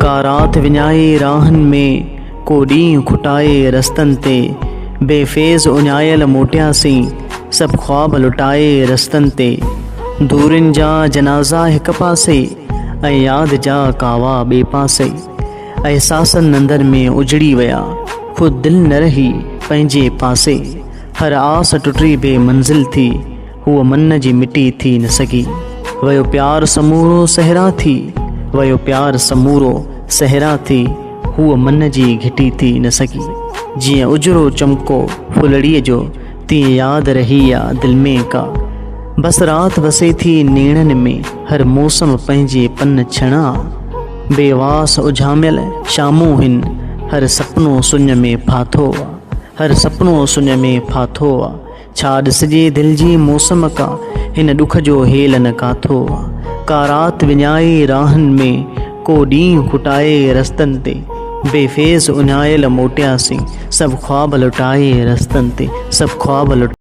का रात विञाए राहनि में, को ॾींहुं खुटाए रस्तनि ते, बेफेज़ उञायल मोटियासीं, सभु ख्वाब लुटाए रस्तनि ते। दूरिन जा जनाज़ा हिक पासे, ऐं यादि जा कावा ॿिए पासे। एहसासनि अंदर में उजड़ी विया, ख़ुदि दिलि न रही पंहिंजे पासे। हर आस टुटी बेमंज़िल थी, हूअ मन जी मिटी थी न सघी। वयो प्यार समूरो सहरा थी, वयो प्यार समूरो सहरा थी, हूअ मन जी घिटी थी न सघी। जीअं उजड़ो चमको फुलड़ीअ जो, तीअं यादि रही आ दिलि में का। बसि राति वसे थी नेणनि में, हर मौसम पंहिंजे पन छणा। बेवास उझामियल शामूं हिन, हर सपनो सुञ में फाथो आ, हर सपनो सुञ में फाथो आ। छा ॾिसजे दिलि जी मौसम का, हिन ॾुख जो हेल न काथो आ। का राति विञाए राहनि में, को ॾींहुं खुटाए रस्तनि ते, बेफेज़ उञायल मोटियासीं, सभु ख्वाब लुटाए रस्तनि ते, सभु ख्वाब लुटाए।